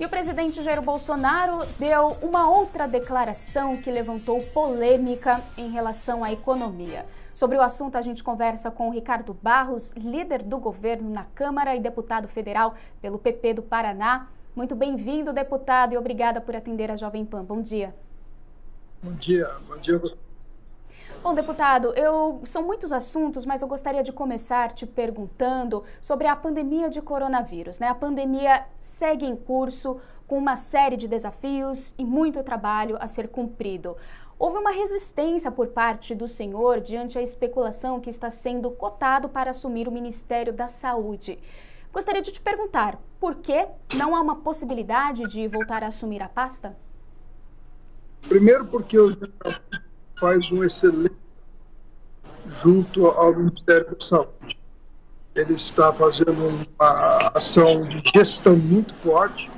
E o presidente Jair Bolsonaro deu uma outra declaração que levantou polêmica em relação à economia. Sobre o assunto, a gente conversa com o Ricardo Barros, líder do governo na Câmara e deputado federal pelo PP do Paraná. Muito bem-vindo, deputado, e obrigada por atender a Jovem Pan. Bom dia. Bom dia. Bom, deputado, são muitos assuntos, mas eu gostaria de começar te perguntando sobre a pandemia de coronavírus, né? A pandemia segue em curso com uma série de desafios e muito trabalho a ser cumprido. Houve uma resistência por parte do senhor diante a especulação que está sendo cotado para assumir o Ministério da Saúde. Gostaria de te perguntar, por que não há uma possibilidade de voltar a assumir a pasta? Primeiro porque o general faz um excelente junto ao Ministério da Saúde. Ele está fazendo uma ação de gestão muito forte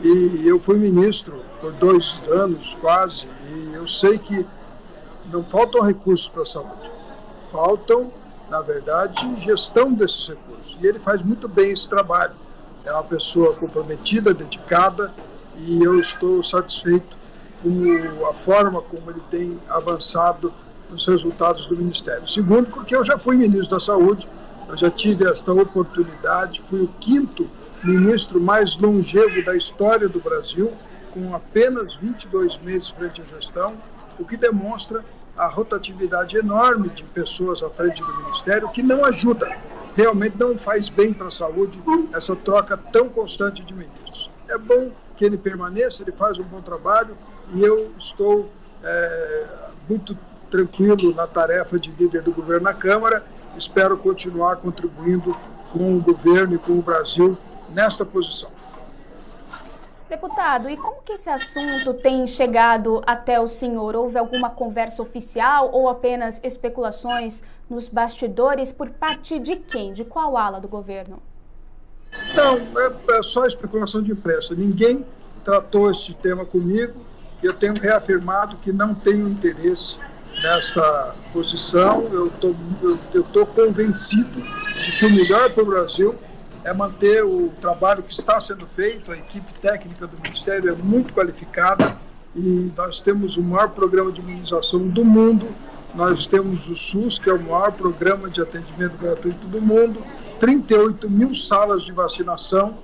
e eu fui ministro por 2 anos quase e eu sei que não faltam recursos para a saúde, faltam, na verdade, gestão desses recursos e ele faz muito bem esse trabalho. É uma pessoa comprometida, dedicada e eu estou satisfeito com a forma como ele tem avançado nos resultados do Ministério. Segundo, porque eu já fui ministro da Saúde, eu já tive esta oportunidade, fui o 5º ministro mais longevo da história do Brasil, com apenas 22 meses frente à gestão, o que demonstra a rotatividade enorme de pessoas à frente do Ministério, que não ajuda, realmente não faz bem para a saúde essa troca tão constante de ministros. É bom que ele permaneça, ele faz um bom trabalho, e eu estou muito tranquilo na tarefa de líder do governo na Câmara. Espero continuar contribuindo com o governo e com o Brasil nesta posição. Deputado, e como que esse assunto tem chegado até o senhor? Houve alguma conversa oficial ou apenas especulações nos bastidores por parte de quem? De qual ala do governo? Não, é só especulação de imprensa. Ninguém tratou esse tema comigo. Eu tenho reafirmado que não tenho interesse nesta posição. Eu estou convencido de que o melhor para o Brasil é manter o trabalho que está sendo feito. A equipe técnica do Ministério é muito qualificada e nós temos o maior programa de imunização do mundo. Nós temos o SUS, que é o maior programa de atendimento gratuito do mundo, 38 mil salas de vacinação,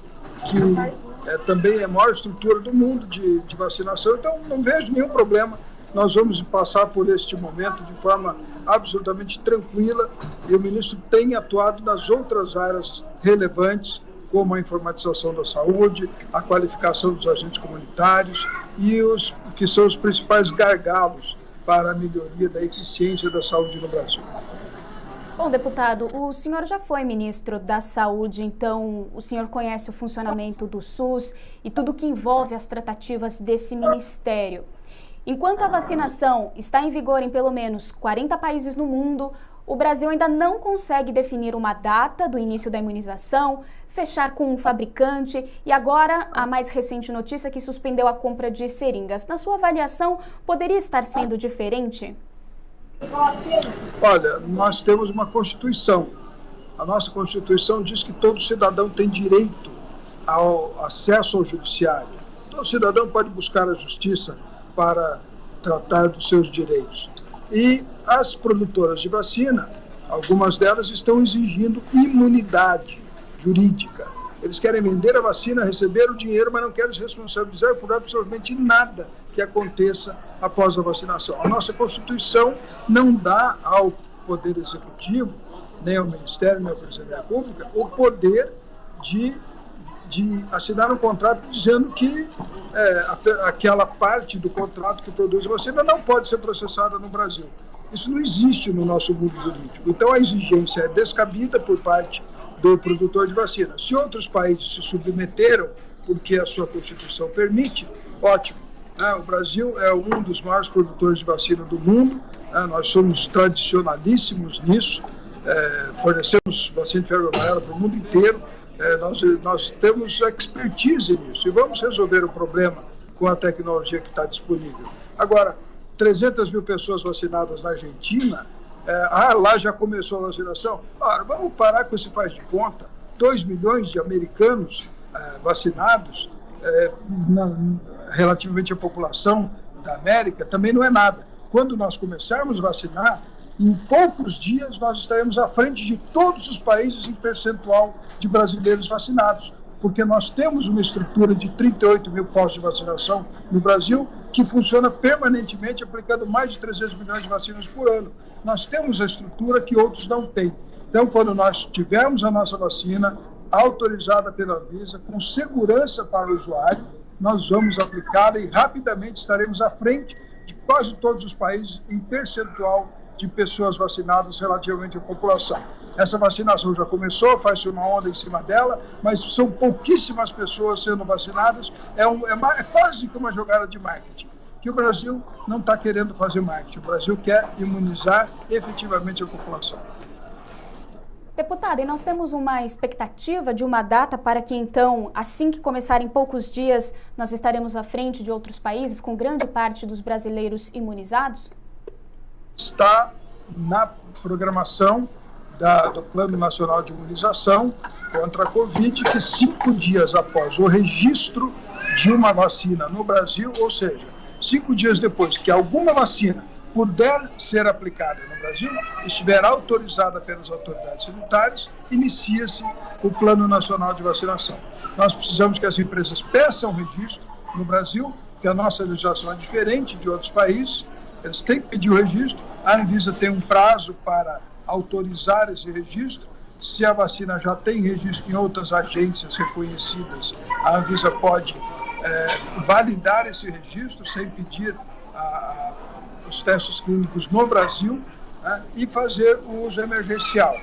que também é a maior estrutura do mundo de vacinação, então não vejo nenhum problema. Nós vamos passar por este momento de forma absolutamente tranquila e o ministro tem atuado nas outras áreas relevantes, como a informatização da saúde, a qualificação dos agentes comunitários e os que são os principais gargalos para a melhoria da eficiência da saúde no Brasil. Bom, deputado, o senhor já foi ministro da Saúde, então o senhor conhece o funcionamento do SUS e tudo que envolve as tratativas desse ministério. Enquanto a vacinação está em vigor em pelo menos 40 países no mundo, o Brasil ainda não consegue definir uma data do início da imunização, fechar com um fabricante e agora a mais recente notícia que suspendeu a compra de seringas. Na sua avaliação, poderia estar sendo diferente? Olha, nós temos uma Constituição. A nossa Constituição diz que todo cidadão tem direito ao acesso ao judiciário. Todo cidadão pode buscar a justiça para tratar dos seus direitos. E as produtoras de vacina, algumas delas estão exigindo imunidade jurídica. Eles querem vender a vacina, receber o dinheiro, mas não querem se responsabilizar por absolutamente nada que aconteça após a vacinação. A nossa Constituição não dá ao Poder Executivo, nem ao Ministério, nem ao Presidente da República, o poder de assinar um contrato dizendo que aquela parte do contrato que produz a vacina não pode ser processada no Brasil. Isso não existe no nosso mundo jurídico. Então a exigência é descabida por parte do produtor de vacina. Se outros países se submeteram porque a sua Constituição permite, ótimo. O Brasil é um dos maiores produtores de vacina do mundo, nós somos tradicionalíssimos nisso, fornecemos vacina de febre amarela para o mundo inteiro, nós temos expertise nisso e vamos resolver o problema com a tecnologia que está disponível. Agora, 300 mil pessoas vacinadas na Argentina, lá já começou a vacinação. Ora, vamos parar com esse faz de conta. 2 milhões de americanos vacinados relativamente à população da América, também não é nada. Quando nós começarmos a vacinar, em poucos dias nós estaremos à frente de todos os países em percentual de brasileiros vacinados, porque nós temos uma estrutura de 38 mil postos de vacinação no Brasil, que funciona permanentemente, aplicando mais de 300 milhões de vacinas por ano. Nós temos a estrutura que outros não têm. Então, quando nós tivermos a nossa vacina autorizada pela Anvisa, com segurança para o usuário, nós vamos aplicá-la e rapidamente estaremos à frente de quase todos os países em percentual de pessoas vacinadas relativamente à população. Essa vacinação já começou, faz-se uma onda em cima dela, mas são pouquíssimas pessoas sendo vacinadas, é quase que uma jogada de marketing, que o Brasil não está querendo fazer marketing, o Brasil quer imunizar efetivamente a população. Deputada, e nós temos uma expectativa de uma data para que, então, assim que começarem poucos dias, nós estaremos à frente de outros países, com grande parte dos brasileiros imunizados? Está na programação do Plano Nacional de Imunização contra a Covid, que 5 dias após o registro de uma vacina no Brasil, ou seja, 5 dias depois que alguma vacina puder ser aplicada no Brasil, estiver autorizada pelas autoridades sanitárias, inicia-se o Plano Nacional de Vacinação. Nós precisamos que as empresas peçam registro no Brasil, que a nossa legislação é diferente de outros países, eles têm que pedir o registro, a Anvisa tem um prazo para autorizar esse registro. Se a vacina já tem registro em outras agências reconhecidas, a Anvisa pode validar esse registro sem pedir os testes clínicos no Brasil, né, e fazer o uso emergencial.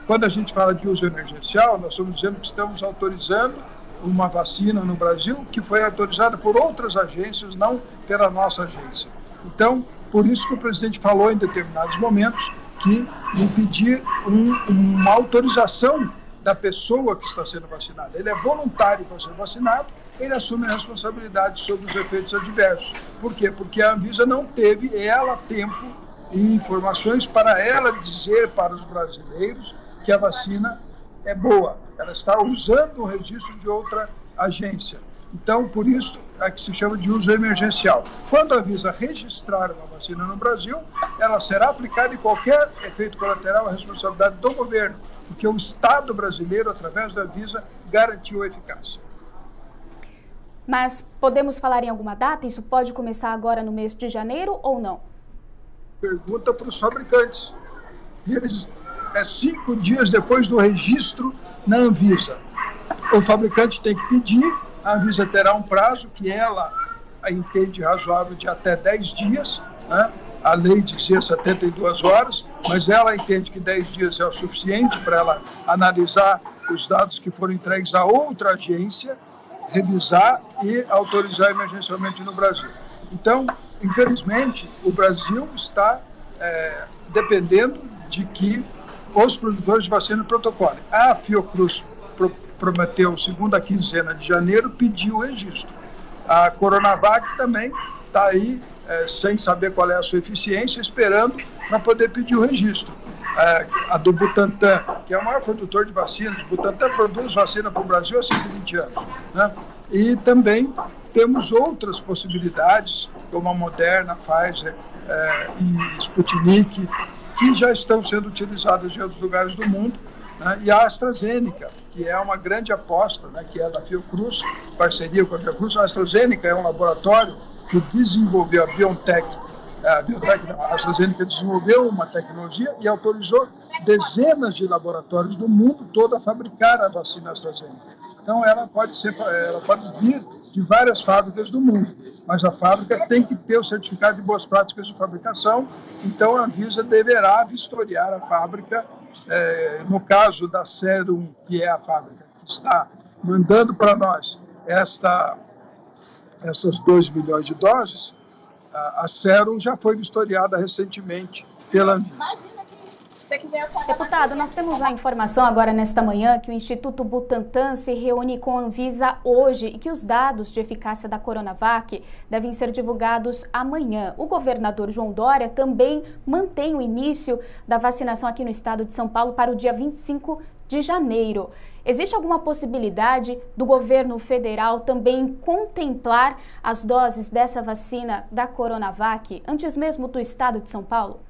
Quando a gente fala de uso emergencial, nós estamos dizendo que estamos autorizando uma vacina no Brasil que foi autorizada por outras agências, não pela nossa agência. Então, por isso que o presidente falou em determinados momentos que impedir uma autorização da pessoa que está sendo vacinada. Ele é voluntário para ser vacinado, ele assume a responsabilidade sobre os efeitos adversos. Por quê? Porque a Anvisa não teve tempo e informações para ela dizer para os brasileiros que a vacina é boa. Ela está usando o registro de outra agência. Então, por isso é que se chama de uso emergencial. Quando a Anvisa registrar uma vacina no Brasil, ela será aplicada e qualquer efeito colateral é responsabilidade do governo, porque o Estado brasileiro, através da Anvisa, garantiu a eficácia. Mas podemos falar em alguma data? Isso pode começar agora no mês de janeiro ou não? Pergunta para os fabricantes. Eles, 5 dias depois do registro na Anvisa. O fabricante tem que pedir, a Anvisa terá um prazo que ela entende razoável de até 10 dias, né? A lei dizia 72 horas, mas ela entende que 10 dias é o suficiente para ela analisar os dados que foram entregues a outra agência, revisar e autorizar emergencialmente no Brasil. Então, infelizmente, o Brasil está dependendo de que os produtores de vacina protocolem. A Fiocruz prometeu, segunda quinzena de janeiro, pediu o registro. A Coronavac também está aí, sem saber qual é a sua eficiência, esperando para poder pedir o registro. A do Butantan, que é o maior produtor de vacinas, o Butantan produz vacina para o Brasil há 120 anos. Né? E também temos outras possibilidades, como a Moderna, Pfizer e Sputnik, que já estão sendo utilizadas em outros lugares do mundo, né? E a AstraZeneca, que é uma grande aposta, né? Que é da Fiocruz, parceria com a Fiocruz. A AstraZeneca é um laboratório que desenvolveu a BioNTech. A AstraZeneca desenvolveu uma tecnologia e autorizou dezenas de laboratórios do mundo todo a fabricar a vacina AstraZeneca. Então, ela pode vir de várias fábricas do mundo, mas a fábrica tem que ter o certificado de boas práticas de fabricação. Então, a Anvisa deverá vistoriar a fábrica. No caso da Serum, que é a fábrica que está mandando para nós essas 2 milhões de doses, a Serum já foi vistoriada recentemente pela Anvisa. Deputada, nós temos a informação agora nesta manhã que o Instituto Butantan se reúne com a Anvisa hoje e que os dados de eficácia da Coronavac devem ser divulgados amanhã. O governador João Dória também mantém o início da vacinação aqui no estado de São Paulo para o dia 25 de janeiro. Existe alguma possibilidade do governo federal também contemplar as doses dessa vacina da Coronavac antes mesmo do estado de São Paulo?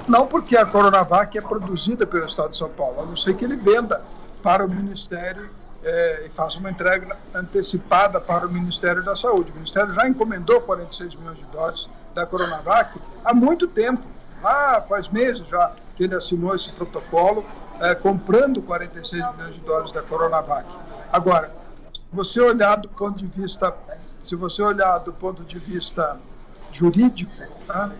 Não, porque a Coronavac é produzida pelo estado de São Paulo, a não ser que ele venda para o Ministério e faça uma entrega antecipada para o Ministério da Saúde. O Ministério já encomendou 46 milhões de doses da Coronavac há muito tempo. Lá faz meses já que ele assinou esse protocolo, comprando 46 milhões de doses da Coronavac. Agora, se você olhar do ponto de vista jurídico, tá?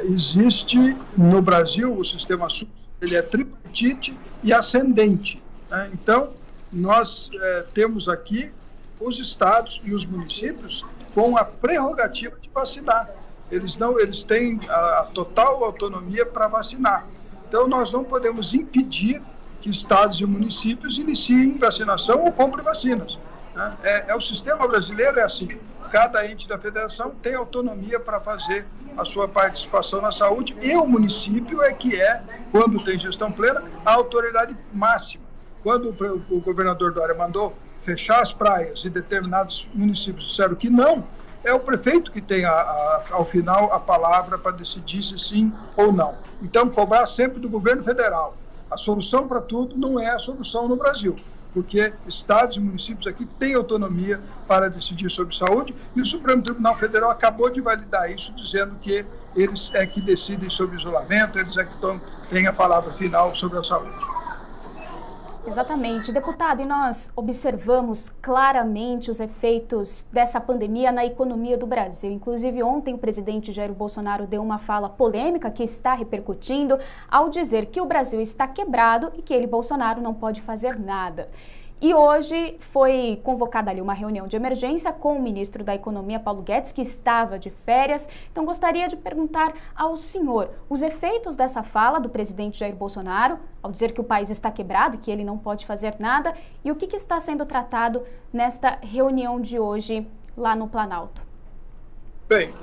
Existe no Brasil o sistema SUS, ele é tripartite e ascendente, né? Então, nós temos aqui os estados e os municípios com a prerrogativa de vacinar. Eles têm a total autonomia para vacinar. Então, nós não podemos impedir que estados e municípios iniciem vacinação ou comprem vacinas, né? O sistema brasileiro é assim. Cada ente da federação tem autonomia para fazer a sua participação na saúde e o município quando tem gestão plena, a autoridade máxima. Quando o governador Dória mandou fechar as praias e determinados municípios disseram que não, é o prefeito que tem, ao final, a palavra para decidir se sim ou não. Então, cobrar sempre do governo federal. A solução para tudo não é a solução no Brasil, porque estados e municípios aqui têm autonomia para decidir sobre saúde e o Supremo Tribunal Federal acabou de validar isso, dizendo que eles é que decidem sobre isolamento, eles é que têm a palavra final sobre a saúde. Exatamente. Deputado, e nós observamos claramente os efeitos dessa pandemia na economia do Brasil. Inclusive, ontem o presidente Jair Bolsonaro deu uma fala polêmica que está repercutindo ao dizer que o Brasil está quebrado e que ele, Bolsonaro, não pode fazer nada. E hoje foi convocada ali uma reunião de emergência com o ministro da Economia, Paulo Guedes, que estava de férias. Então, gostaria de perguntar ao senhor os efeitos dessa fala do presidente Jair Bolsonaro, ao dizer que o país está quebrado e que ele não pode fazer nada, e o que está sendo tratado nesta reunião de hoje lá no Planalto. Bem,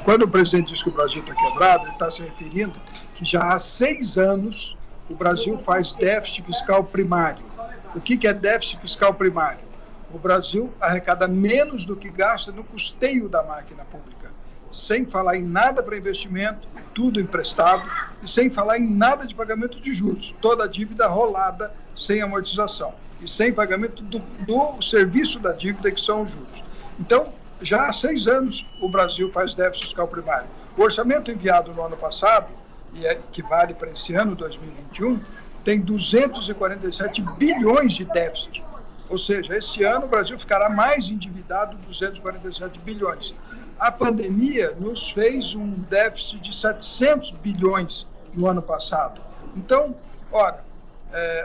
quando o presidente diz que o Brasil está quebrado, ele está se referindo que já há 6 anos o Brasil faz déficit fiscal primário. O que é déficit fiscal primário? O Brasil arrecada menos do que gasta no custeio da máquina pública, sem falar em nada para investimento, tudo emprestado, e sem falar em nada de pagamento de juros, toda a dívida rolada sem amortização, e sem pagamento do serviço da dívida, que são os juros. Então, já há 6 anos o Brasil faz déficit fiscal primário. O orçamento enviado no ano passado, e que vale para esse ano, 2021, tem 247 bilhões de déficit. Ou seja, esse ano o Brasil ficará mais endividado, 247 bilhões. A pandemia nos fez um déficit de 700 bilhões no ano passado. Então,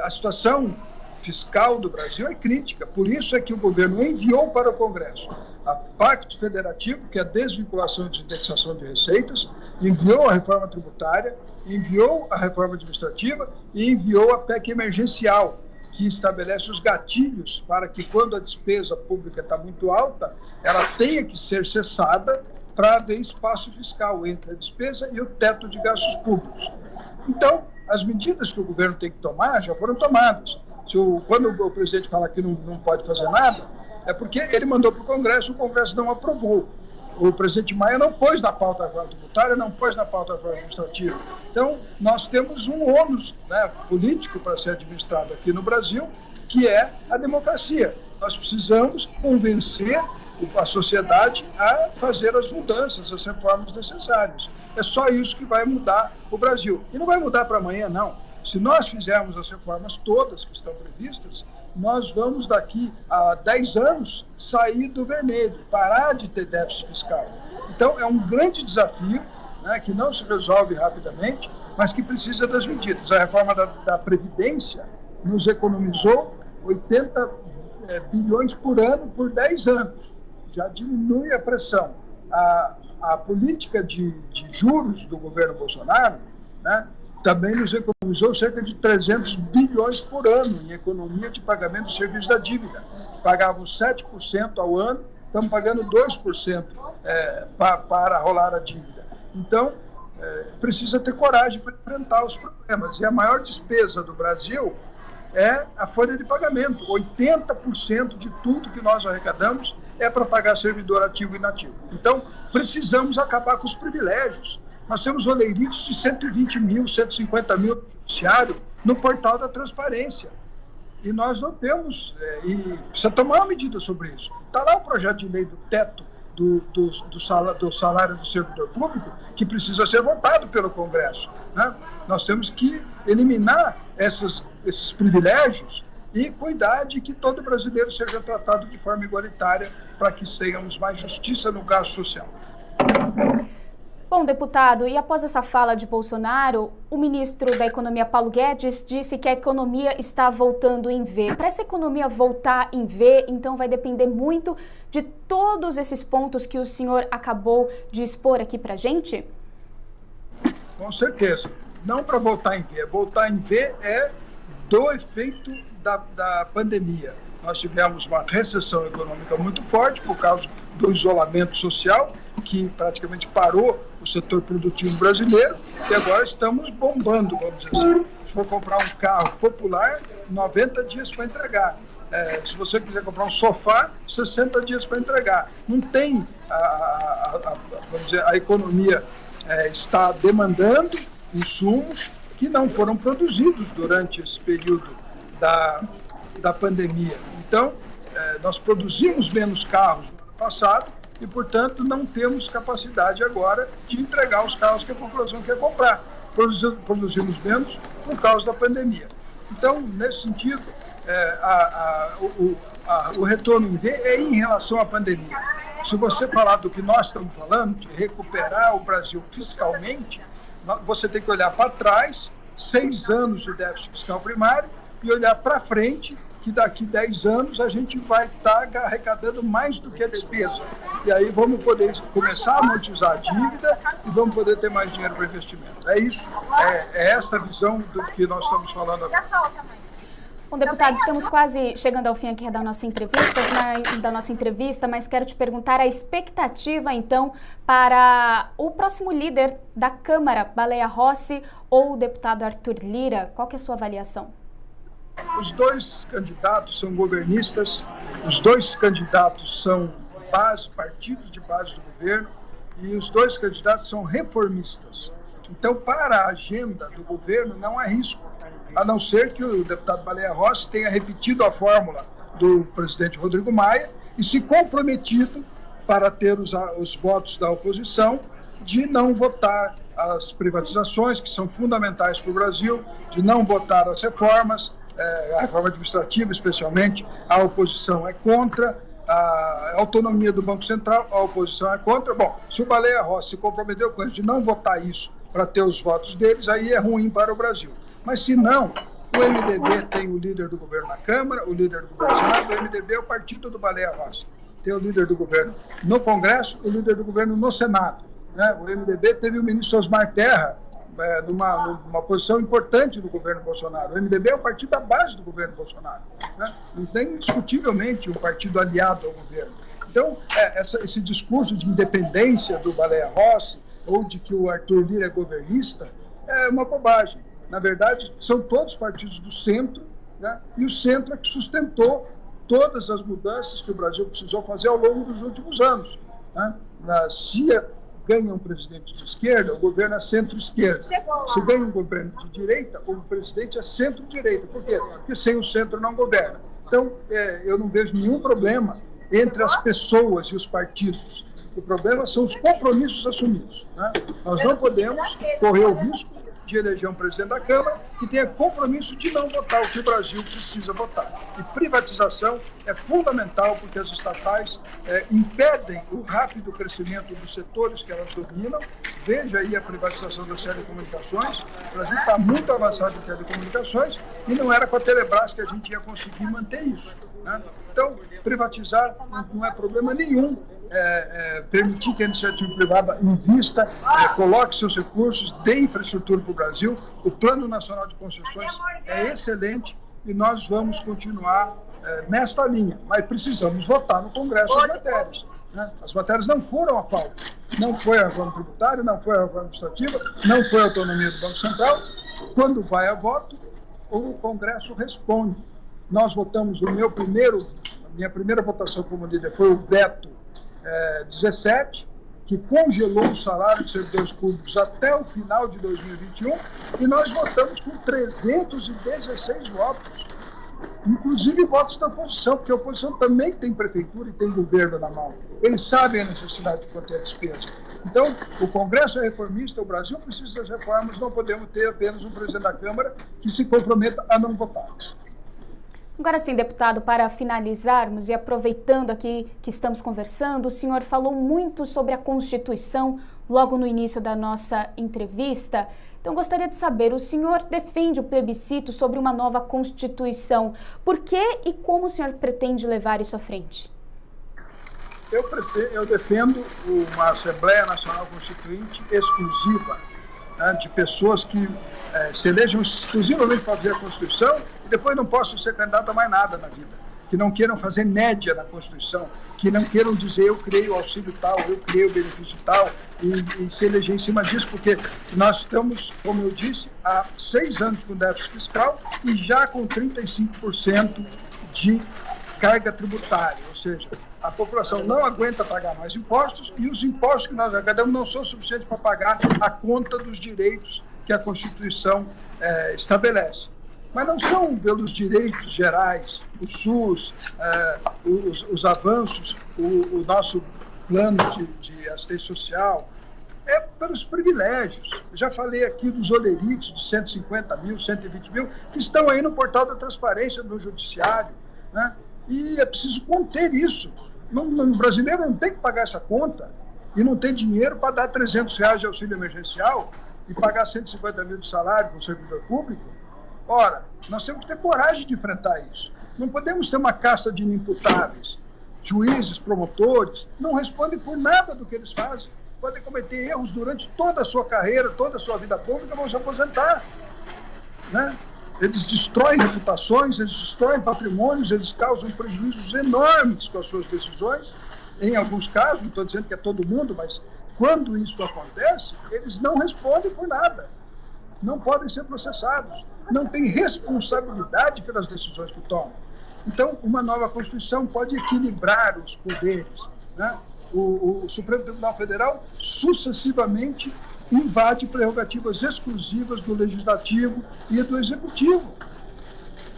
a situação fiscal do Brasil é crítica. Por isso é que o governo enviou para o Congresso a Pacto Federativo, que é a desvinculação e desindexação de receitas, enviou a reforma tributária, enviou a reforma administrativa e enviou a PEC emergencial, que estabelece os gatilhos para que, quando a despesa pública está muito alta, ela tenha que ser cessada para haver espaço fiscal entre a despesa e o teto de gastos públicos. Então, as medidas que o governo tem que tomar já foram tomadas. Quando o presidente fala que não pode fazer nada, é porque ele mandou para o Congresso não aprovou. O presidente Maia não pôs na pauta a reforma tributária, não pôs na pauta a reforma administrativa. Então, nós temos um ônus, né, político para ser administrado aqui no Brasil, que é a democracia. Nós precisamos convencer a sociedade a fazer as mudanças, as reformas necessárias. É só isso que vai mudar o Brasil. E não vai mudar para amanhã, não. Se nós fizermos as reformas todas que estão previstas, nós vamos daqui a 10 anos sair do vermelho, parar de ter déficit fiscal. Então, é um grande desafio, né, que não se resolve rapidamente, mas que precisa das medidas. A reforma da Previdência nos economizou 80 bilhões por ano por 10 anos. Já diminui a pressão. A política de juros do governo Bolsonaro, né, também nos economizou cerca de 300 bilhões por ano em economia de pagamento de serviço da dívida. Pagávamos 7% ao ano, estamos pagando 2% para rolar a dívida. Então, precisa ter coragem para enfrentar os problemas. E a maior despesa do Brasil é a folha de pagamento. 80% de tudo que nós arrecadamos é para pagar servidor ativo e inativo. Então, precisamos acabar com os privilégios. Nós temos oleiritos de 120 mil, 150 mil no judiciário no portal da transparência. E nós não temos, e precisa tomar uma medida sobre isso. Está lá o projeto de lei do teto do salário do servidor público, que precisa ser votado pelo Congresso, né? Nós temos que eliminar esses privilégios e cuidar de que todo brasileiro seja tratado de forma igualitária para que tenhamos mais justiça no gasto social. Bom, deputado, e após essa fala de Bolsonaro, o ministro da Economia, Paulo Guedes, disse que a economia está voltando em V. Para essa economia voltar em V, então vai depender muito de todos esses pontos que o senhor acabou de expor aqui para a gente? Com certeza. Não para voltar em V. Voltar em V é do efeito da pandemia. Nós tivemos uma recessão econômica muito forte por causa do isolamento social, que praticamente parou o setor produtivo brasileiro, e agora estamos bombando, vamos dizer assim. Se for comprar um carro popular, 90 dias para entregar. Se você quiser comprar um sofá, 60 dias para entregar. Não tem, vamos dizer, a economia está demandando insumos que não foram produzidos durante esse período da pandemia. Então, nós produzimos menos carros no ano passado e, portanto, não temos capacidade agora de entregar os carros que a população quer comprar. Produzimos menos por causa da pandemia. Então, nesse sentido, o retorno em V é em relação à pandemia. Se você falar do que nós estamos falando, de recuperar o Brasil fiscalmente, você tem que olhar para trás, 6 anos de déficit fiscal primário, e olhar para frente, que daqui 10 anos a gente vai estar arrecadando mais do que a despesa. E aí vamos poder começar a amortizar a dívida e vamos poder ter mais dinheiro para investimento. É isso, é essa visão do que nós estamos falando agora. Bom, deputado, estamos quase chegando ao fim aqui da nossa entrevista, mas quero te perguntar a expectativa, então, para o próximo líder da Câmara, Baleia Rossi, ou o deputado Arthur Lira. Qual que é a sua avaliação? Os dois candidatos são governistas, os dois candidatos são partidos de base do governo, e os dois candidatos são reformistas. Então, para a agenda do governo, não há risco, a não ser que o deputado Baleia Rossi tenha repetido a fórmula do presidente Rodrigo Maia e se comprometido para ter os votos da oposição de não votar as privatizações, que são fundamentais para o Brasil, de não votar as reformas, a reforma administrativa especialmente, a oposição é contra, a autonomia do Banco Central, a oposição é contra. Bom, se o Baleia Rossi se comprometeu com isso de não votar isso para ter os votos deles, aí é ruim para o Brasil. Mas se não, o MDB tem o líder do governo na Câmara, o líder do governo no Senado, o MDB é o partido do Baleia Rossi. Tem o líder do governo no Congresso, o líder do governo no Senado, né? O MDB teve o ministro Osmar Terra numa posição importante no governo Bolsonaro. O MDB é o partido da base do governo Bolsonaro, né? Não tem indiscutivelmente um partido aliado ao governo. Então, esse discurso de independência do Baleia Rossi ou de que o Arthur Lira é governista é uma bobagem. Na verdade, são todos partidos do centro, né? E o centro é que sustentou todas as mudanças que o Brasil precisou fazer ao longo dos últimos anos, né? Se ganha um presidente de esquerda, o governo é centro-esquerda. Se ganha um governo de direita, o presidente é centro-direita. Por quê? Porque sem o centro não governa. Então, eu não vejo nenhum problema entre as pessoas e os partidos. O problema são os compromissos assumidos, né? Nós não podemos correr o risco de eleger um presidente da Câmara que tenha compromisso de não votar o que o Brasil precisa votar. E privatização é fundamental porque as estatais impedem o rápido crescimento dos setores que elas dominam. Veja aí a privatização das telecomunicações. O Brasil está muito avançado em telecomunicações e não era com a Telebrás que a gente ia conseguir manter isso, né? Então, privatizar não é problema nenhum. Permitir que a iniciativa privada invista, coloque seus recursos, dê infraestrutura para o Brasil. O Plano Nacional de Concessões é excelente e nós vamos continuar nesta linha, mas precisamos votar no Congresso as matérias. né? As matérias não foram a pauta. Não foi a reforma tributária, não foi a reforma administrativa, não foi a autonomia do Banco Central. Quando vai a voto, o Congresso responde. Nós votamos a minha primeira votação como líder foi o veto 17, que congelou o salário de servidores públicos até o final de 2021, e nós votamos com 316 votos, inclusive votos da oposição, porque a oposição também tem prefeitura e tem governo na mão. Eles sabem a necessidade de conter a despesa. Então, o Congresso é reformista, o Brasil precisa das reformas, não podemos ter apenas um presidente da Câmara que se comprometa a não votar. Agora sim, deputado, para finalizarmos e aproveitando aqui que estamos conversando, o senhor falou muito sobre a Constituição logo no início da nossa entrevista. Então, gostaria de saber, o senhor defende o plebiscito sobre uma nova Constituição. Por que e como o senhor pretende levar isso à frente? Eu defendo uma Assembleia Nacional Constituinte exclusiva, né, de pessoas que se elejam exclusivamente para fazer a Constituição e depois não possam ser candidato a mais nada na vida, que não queiram fazer média na Constituição, que não queiram dizer eu criei o auxílio tal, eu criei o benefício tal e se eleger em cima disso, porque nós estamos, como eu disse, há 6 anos com déficit fiscal e já com 35% de carga tributária, ou seja, a população não aguenta pagar mais impostos e os impostos que nós arrecadamos não são suficientes para pagar a conta dos direitos que a Constituição estabelece. Mas não são pelos direitos gerais, o SUS, os avanços, o nosso plano de assistência social, é pelos privilégios. Eu já falei aqui dos olerites de 150 mil, 120 mil, que estão aí no portal da transparência do Judiciário, né? E é preciso conter isso. O brasileiro não tem que pagar essa conta e não tem dinheiro para dar R$300 de auxílio emergencial e pagar 150 mil de salário para o servidor público. Ora, nós temos que ter coragem de enfrentar isso. Não podemos ter uma casta de inimputáveis. Juízes, promotores, não respondem por nada do que eles fazem. Podem cometer erros durante toda a sua carreira, toda a sua vida pública, vão se aposentar, né? Eles destroem reputações, eles destroem patrimônios, eles causam prejuízos enormes com as suas decisões. Em alguns casos, não estou dizendo que é todo mundo, mas quando isso acontece, eles não respondem por nada. Não podem ser processados. Não têm responsabilidade pelas decisões que tomam. Então, uma nova Constituição pode equilibrar os poderes, né? O Supremo Tribunal Federal sucessivamente invade prerrogativas exclusivas do Legislativo e do Executivo.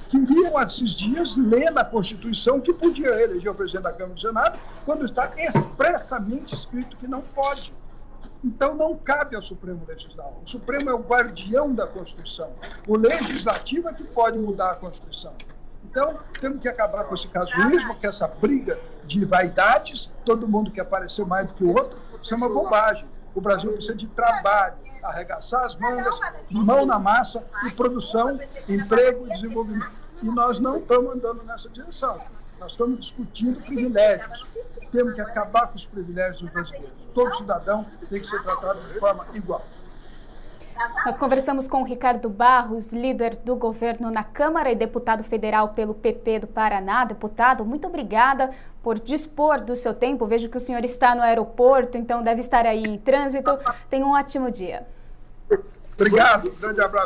Queriam, esses dias, ler na Constituição que podia reeleger o presidente da Câmara e do Senado, quando está expressamente escrito que não pode. Então, não cabe ao Supremo legislar. O Supremo é o guardião da Constituição. O Legislativo é que pode mudar a Constituição. Então, temos que acabar com esse casuísmo, com essa briga de vaidades, todo mundo quer parecer mais do que o outro. Isso é uma bobagem. O Brasil precisa de trabalho, arregaçar as mangas, mão na massa, e produção, emprego e desenvolvimento. E nós não estamos andando nessa direção. Nós estamos discutindo privilégios. Temos que acabar com os privilégios dos brasileiros. Todo cidadão tem que ser tratado de forma igual. Nós conversamos com o Ricardo Barros, líder do governo na Câmara e deputado federal pelo PP do Paraná. Deputado, muito obrigada por dispor do seu tempo. Vejo que o senhor está no aeroporto, então deve estar aí em trânsito. Tenha um ótimo dia. Obrigado, grande abraço.